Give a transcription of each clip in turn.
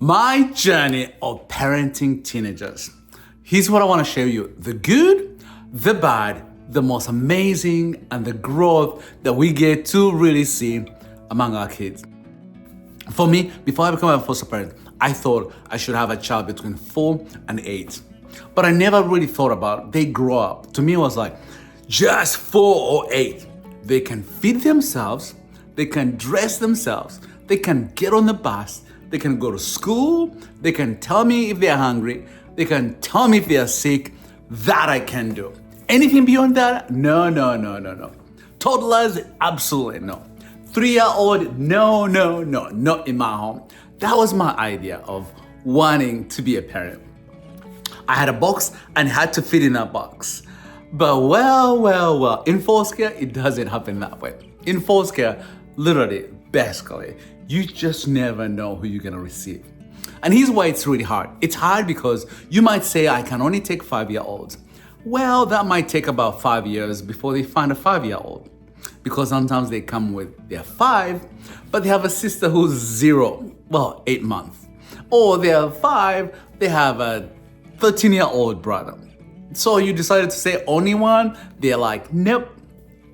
My journey of parenting teenagers. Here's what I want to share you. The good, the bad, the most amazing, and the growth that we get to really see among our kids. For me, before I became a foster parent, I thought I should have a child between 4 and 8. But I never really thought about they grow up. To me, it was like, just 4 or 8. They can feed themselves, they can dress themselves, they can get on the bus, they can go to school, they can tell me if they're hungry, they can tell me if they're sick. That I can do. Anything beyond that? No. Toddlers? Absolutely no. 3-year-old? No, not in my home. That was my idea of wanting to be a parent. I had a box and had to fit in that box. But well, in foster care, it doesn't happen that way. In foster care, literally, basically, you just never know who you're gonna receive. And here's why it's really hard. It's hard because you might say, I can only take 5-year-olds. Well, that might take about 5 years before they find a 5-year-old. Because sometimes they come with their 5, but they have a sister who's 0, 8 months. Or they're 5, they have a 13-year-old brother. So you decided to say only one, they're like, nope.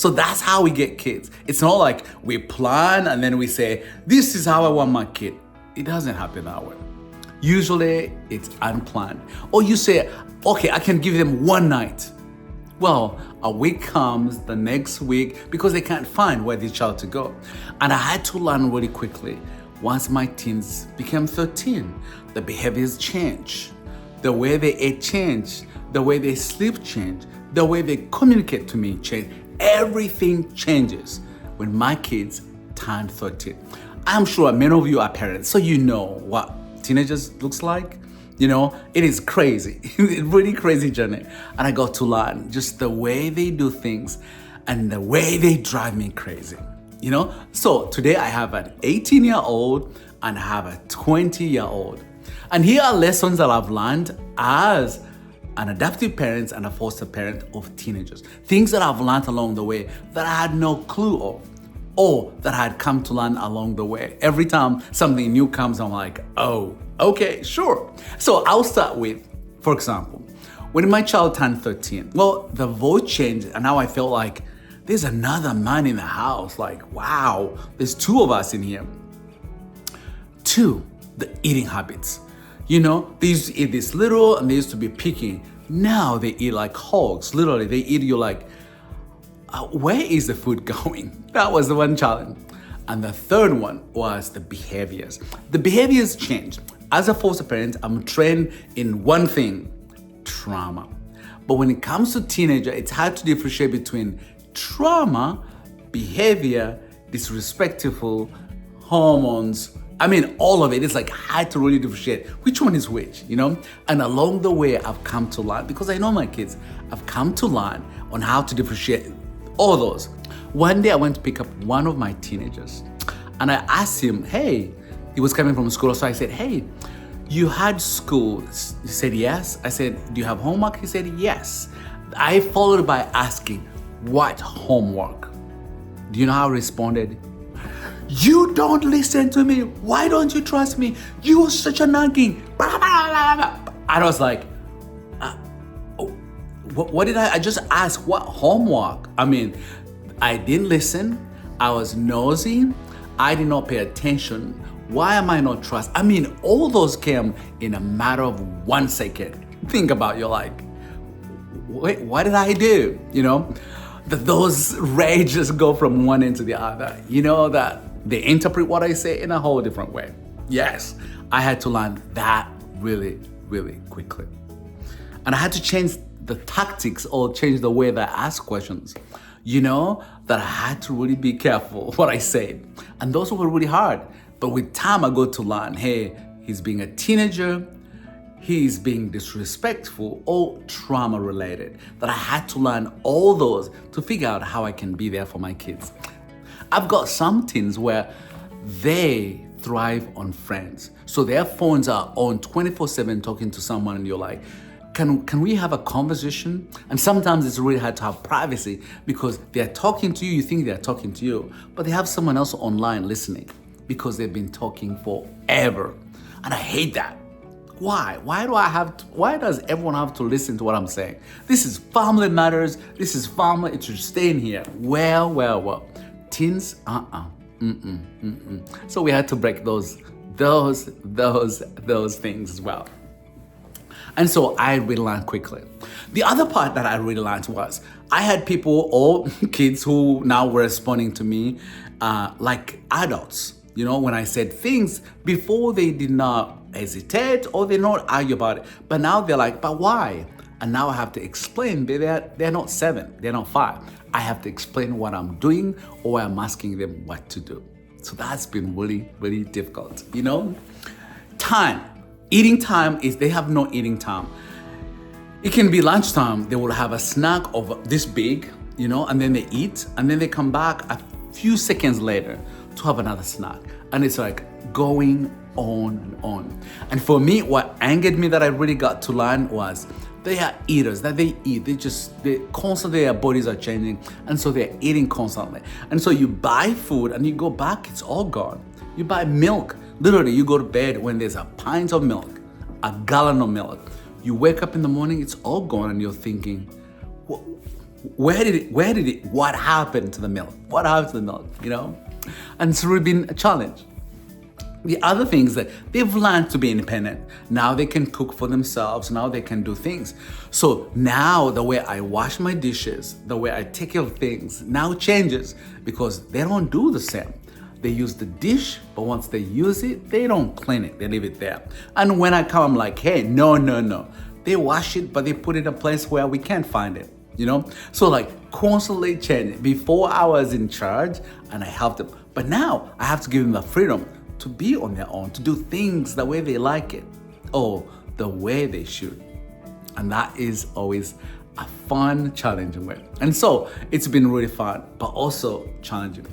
So that's how we get kids. It's not like we plan and then we say, this is how I want my kid. It doesn't happen that way. Usually it's unplanned. Or you say, okay, I can give them one night. Well, a week comes, the next week, because they can't find where the child to go. And I had to learn really quickly. Once my teens became 13, the behaviors change. The way they eat changed. The way they sleep changed. The way they communicate to me changed. Everything changes when my kids turn 13. I'm sure many of you are parents, so you know what teenagers looks like. You know, it is crazy. It's really crazy journey. And I got to learn just the way they do things and the way they drive me crazy. You know, so today I have an 18-year-old and I have a 20-year-old. And here are lessons that I've learned as an adoptive parent and a foster parent of teenagers. Things that I've learned along the way that I had no clue of, or that I had come to learn along the way. Every time something new comes, I'm like, oh, okay, sure. So I'll start with, for example, when my child turned 13, well, the voice changed and now I felt like there's another man in the house. Like, wow, there's 2 of us in here. 2, the eating habits. You know, they used to eat this little and they used to be picky. Now they eat like hogs. Literally, they eat you like, where is the food going? That was the one challenge. And the third one was the behaviors. The behaviors changed. As a foster parent, I'm trained in one thing, trauma. But when it comes to teenager, it's hard to differentiate between trauma, behavior, disrespectful, hormones. I mean, all of it. It's like hard to really differentiate which one is which, you know? And along the way, I've come to learn, because I know my kids, I've come to learn on how to differentiate all those. One day I went to pick up one of my teenagers and I asked him, hey, he was coming from school. So I said, hey, you had school. He said, yes. I said, do you have homework? He said, yes. I followed by asking, what homework? Do you know how I responded? You don't listen to me. Why don't you trust me? You are such a nagging. And I was like, what did I just asked? What homework? I mean, I didn't listen. I was nosy. I did not pay attention. Why am I not trust? I mean, all those came in a matter of 1 second. Think about it, you're like, wait, what did I do? You know, those rages go from one end to the other. You know, that they interpret what I say in a whole different way. Yes, I had to learn that really quickly. And I had to change the tactics or change the way that I ask questions. You know, that I had to really be careful what I said. And those were really hard. But with time, I got to learn, hey, he's being a teenager, he's being disrespectful or trauma related. That I had to learn all those to figure out how I can be there for my kids. I've got some teens where they thrive on friends. So their phones are on 24/7 talking to someone and you're like, can we have a conversation? And sometimes it's really hard to have privacy because they're talking to you, you think they're talking to you, but they have someone else online listening. because they've been talking forever. And I hate that. Why? Why does everyone have to listen to what I'm saying? This is family matters. This is family. It should stay in here. Well. Teens, So we had to break those things as well. And so I really learned quickly. The other part that I really learned was I had people or kids who now were responding to me like adults. You know, when I said things before, they did not hesitate or they not argue about it. But now they're like, but why? And now I have to explain. They're not 7, they're not 5. I have to explain what I'm doing or I'm asking them what to do. So that's been really, really difficult. You know, time. Eating time is, they have no eating time. It can be lunchtime. They will have a snack of this big, you know, and then they eat and then they come back a few seconds later to have another snack. And it's like going on and on. And for me, what angered me that I really got to learn was they are eaters, that they eat. They constantly, their bodies are changing. And so they're eating constantly. And so you buy food and you go back, it's all gone. You buy milk. Literally, you go to bed when there's a pint of milk, a gallon of milk. You wake up in the morning, it's all gone, and you're thinking, what happened to the milk? What happened to the milk, you know? And it's really been a challenge. The other thing is that they've learned to be independent. Now they can cook for themselves. Now they can do things. So now the way I wash my dishes, the way I take care of things now changes because they don't do the same. They use the dish, but once they use it, they don't clean it. They leave it there. And when I come, I'm like, hey, no. They wash it, but they put it in a place where we can't find it, you know? So like constantly changing. Before I was in charge and I helped them, but now I have to give them the freedom to be on their own, to do things the way they like it or the way they should. And that is always a fun, challenging way. And so it's been really fun, but also challenging.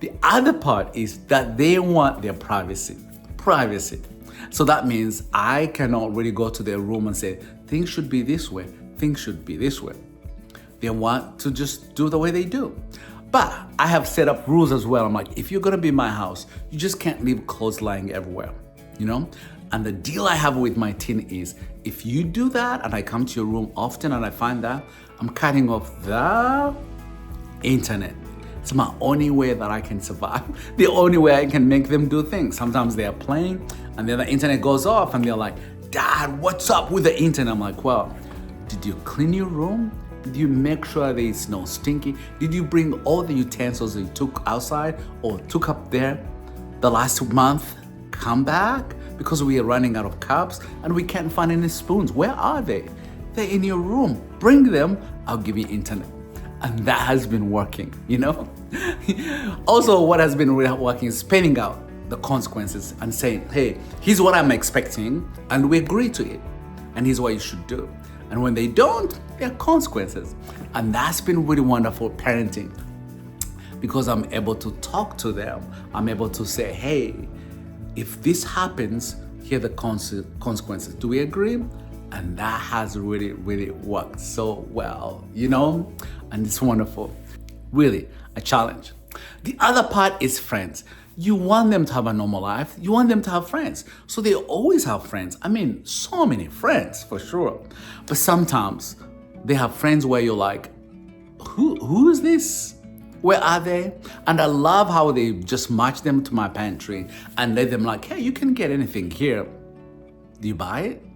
The other part is that they want their privacy. So that means I cannot really go to their room and say, things should be this way, things should be this way. They want to just do the way they do. But I have set up rules as well. I'm like, if you're gonna be in my house, you just can't leave clothes lying everywhere, you know? And the deal I have with my teen is, if you do that and I come to your room often and I find that, I'm cutting off the internet. It's my only way that I can survive. The only way I can make them do things. Sometimes they are playing and then the internet goes off and they're like, Dad, what's up with the internet? I'm like, well, did you clean your room? Did you make sure there is no stinky? Did you bring all the utensils that you took outside or took up there the last month? Come back? Because we are running out of cups and we can't find any spoons. Where are they? They're in your room. Bring them, I'll give you internet. And that has been working, you know? Also, what has been really working is spelling out the consequences and saying, hey, here's what I'm expecting, and we agree to it. And here's what you should do. And when they don't, there are consequences. And that's been really wonderful parenting because I'm able to talk to them. I'm able to say, hey, if this happens, here are the consequences. Do we agree? And that has really, really worked so well, you know? And it's wonderful. Really, a challenge. The other part is friends. You want them to have a normal life. You want them to have friends. So they always have friends. I mean, so many friends for sure. But sometimes they have friends where you're like, who is this? Where are they? And I love how they just match them to my pantry and let them like, hey, you can get anything here. Do you buy it?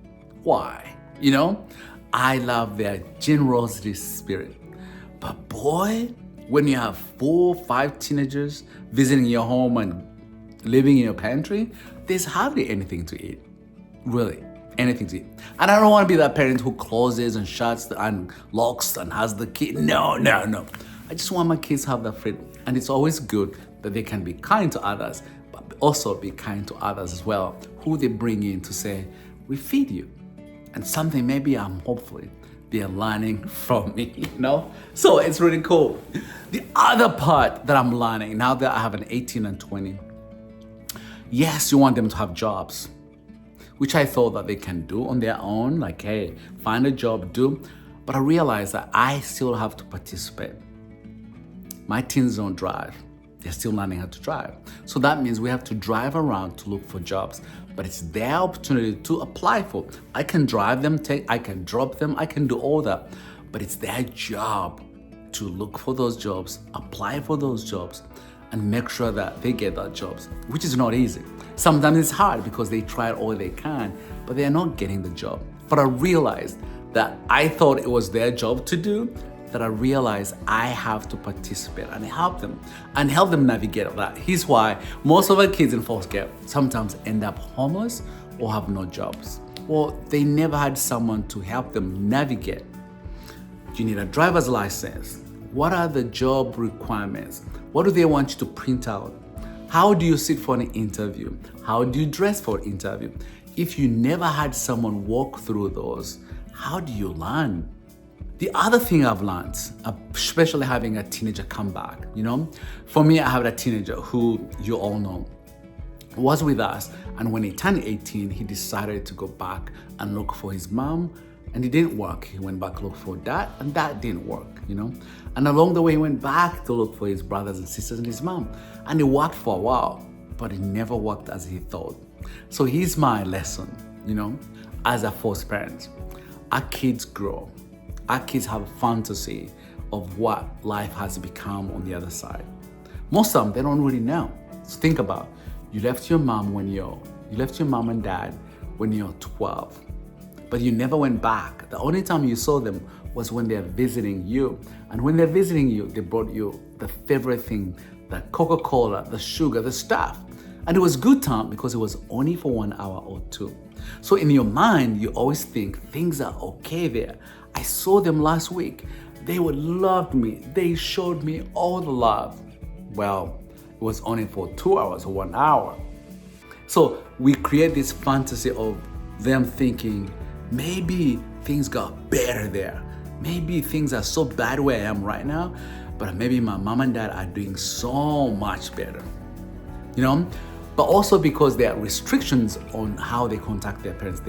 Why? You know, I love their generosity spirit. But boy, when you have 4 or 5 teenagers visiting your home and living in your pantry, there's hardly anything to eat. Really, anything to eat. And I don't want to be that parent who closes and shuts and locks and has the key. No. I just want my kids to have that freedom. And it's always good that they can be kind to others, but also be kind to others as well, who they bring in to say, we feed you. And something maybe hopefully they're learning from me, you know? So it's really cool. The other part that I'm learning now that I have an 18 and 20, yes, you want them to have jobs, which I thought that they can do on their own, like, hey, find a job, do. But I realized that I still have to participate. My teens don't drive. They're still learning how to drive. So that means we have to drive around to look for jobs, but it's their opportunity to apply for. I can drive them, I can drop them, I can do all that, but it's their job to look for those jobs, apply for those jobs, and make sure that they get those jobs, which is not easy. Sometimes it's hard because they try all they can, but they're not getting the job. But I realized that I thought it was their job to do, that I realized I have to participate and help them navigate that. Here's why most of our kids in foster care sometimes end up homeless or have no jobs. Well, they never had someone to help them navigate. You need a driver's license. What are the job requirements? What do they want you to print out? How do you sit for an interview? How do you dress for an interview? If you never had someone walk through those, how do you learn? The other thing I've learned, especially having a teenager come back, for me, I have a teenager who you all know was with us, and when he turned 18, he decided to go back and look for his mom, and it didn't work. He went back to look for dad, and that didn't work, And along the way, he went back to look for his brothers and sisters and his mom, and it worked for a while, but it never worked as he thought. So here's my lesson, as a foster parent. Our kids grow. Our kids have a fantasy of what life has become on the other side. Most of them, they don't really know. So think about, you left your mom and dad when you're 12, but you never went back. The only time you saw them was when they're visiting you. And when they're visiting you, they brought you the favorite thing, the Coca-Cola, the sugar, the stuff. And it was good time because it was only for 1 hour or two. So in your mind, you always think things are okay there. I saw them last week. They would love me. They showed me all the love. Well, it was only for 2 hours or 1 hour. So we create this fantasy of them thinking, maybe things got better there. Maybe things are so bad where I am right now, but maybe my mom and dad are doing so much better. But also because there are restrictions on how they contact their parents.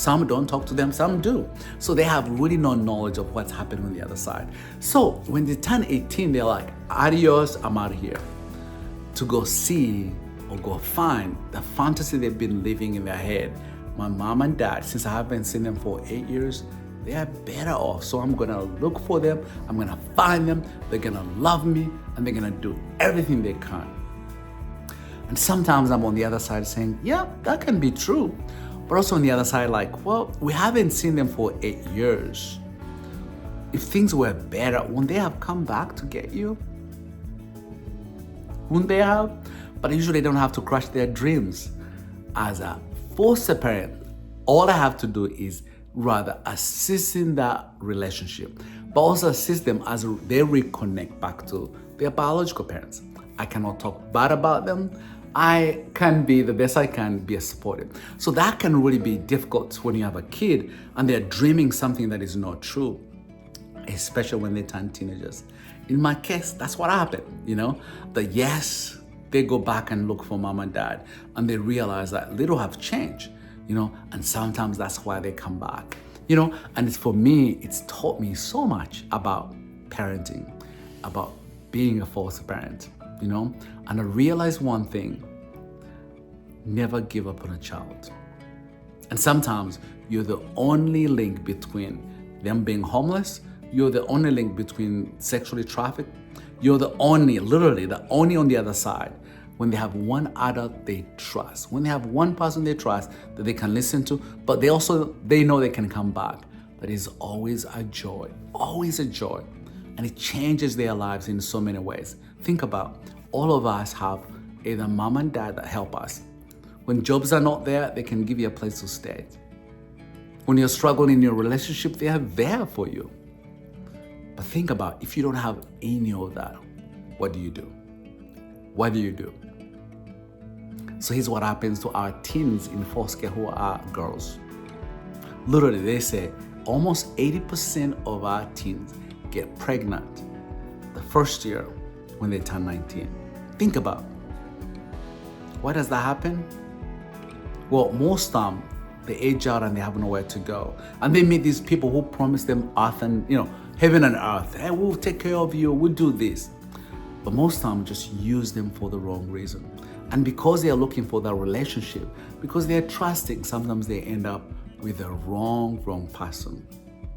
Some don't talk to them, some do. So they have really no knowledge of what's happening on the other side. So when they turn 18, they're like, adios, I'm out of here. To go see or go find the fantasy they've been living in their head. My mom and dad, since I haven't seen them for 8 years, they are better off. So I'm gonna look for them, I'm gonna find them, they're gonna love me, and they're gonna do everything they can. And sometimes I'm on the other side saying, yeah, that can be true. But also on the other side, like, well, we haven't seen them for 8 years. If things were better, wouldn't they have come back to get you? Wouldn't they have? But usually they don't have to crush their dreams. As a foster parent, all I have to do is rather assist in that relationship, but also assist them as they reconnect back to their biological parents. I cannot talk bad about them. I can be the best I can, be supportive. So that can really be difficult when you have a kid and they're dreaming something that is not true, especially when they turn teenagers. In my case, that's what happened, That yes, they go back and look for mom and dad and they realize that little have changed, and sometimes that's why they come back, and for me, it's taught me so much about parenting, about being a foster parent, and I realized one thing: never give up on a child. And sometimes you're the only link between them being homeless, you're the only link between sexually trafficked, you're literally the only on the other side. When they have one adult they trust, when they have one person they trust that they can listen to, but they know they can come back. That is always a joy, and it changes their lives in so many ways. Think about, all of us have either mom and dad that help us. When jobs are not there, they can give you a place to stay. When you're struggling in your relationship, they are there for you. But think about, if you don't have any of that, what do you do? What do you do? So here's what happens to our teens in foster care who are girls. Literally, they say almost 80% of our teens get pregnant the first year when they turn 19. Think about, why does that happen? Well, most time they age out and they have nowhere to go. And they meet these people who promise them earth and, heaven and earth. Hey, we'll take care of you, we'll do this. but most times just use them for the wrong reason. And because they are looking for that relationship, because they're trusting, sometimes they end up with the wrong person.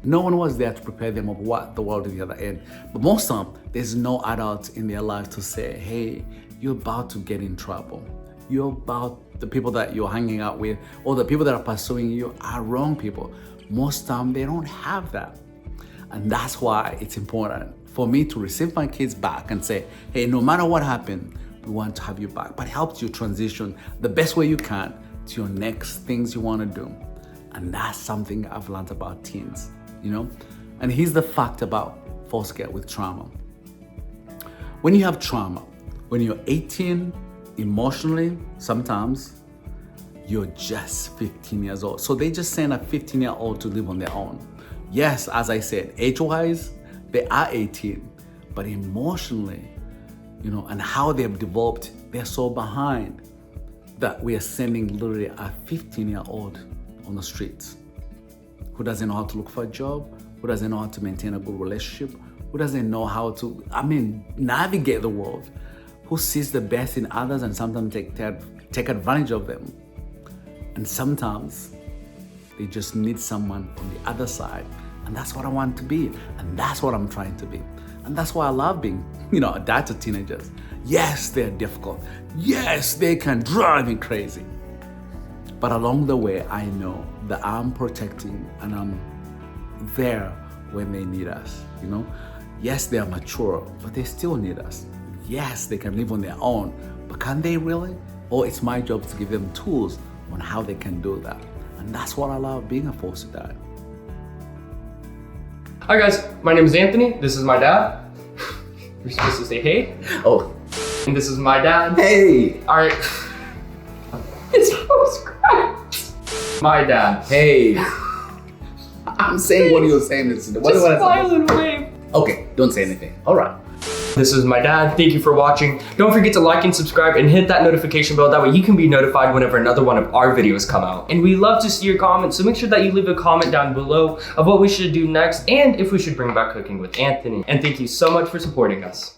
No one was there to prepare them of what the world at the other end. But most of them, there's no adult in their life to say, hey, you're about to get in trouble. The people that you're hanging out with or the people that are pursuing you are wrong people. Most time they don't have that. And that's why it's important for me to receive my kids back and say, hey, no matter what happened, we want to have you back. But it helps you transition the best way you can to your next things you want to do. And that's something I've learned about teens, And here's the fact about foster care with trauma. When you have trauma, when you're 18, emotionally, sometimes you're just 15 years old. So they just send a 15-year-old to live on their own. Yes, as I said, age-wise, they are 18, but emotionally, and how they've developed, they're so behind that we are sending literally a 15-year-old on the streets who doesn't know how to look for a job, who doesn't know how to maintain a good relationship, who doesn't know how to, navigate the world, who sees the best in others and sometimes take advantage of them. And sometimes they just need someone on the other side. And that's what I want to be. And that's what I'm trying to be. And that's why I love being, a dad to teenagers. Yes, they're difficult. Yes, they can drive me crazy. But along the way, I know that I'm protecting and I'm there when they need us, Yes, they are mature, but they still need us. Yes, they can live on their own, but can they really? Or it's my job to give them tools on how they can do that. And that's what I love being a foster dad. Hi guys, my name is Anthony. This is my dad. You're supposed to say hey. Oh. And this is my dad. Hey. All right. It's supposed to My dad. Hey. I'm saying what you're saying. Just smile and wave. Okay, don't say anything. All right. This is my dad. Thank you for watching. Don't forget to like and subscribe and hit that notification bell. That way you can be notified whenever another one of our videos come out. And we love to see your comments, so make sure that you leave a comment down below of what we should do next and if we should bring back cooking with Anthony. And thank you so much for supporting us.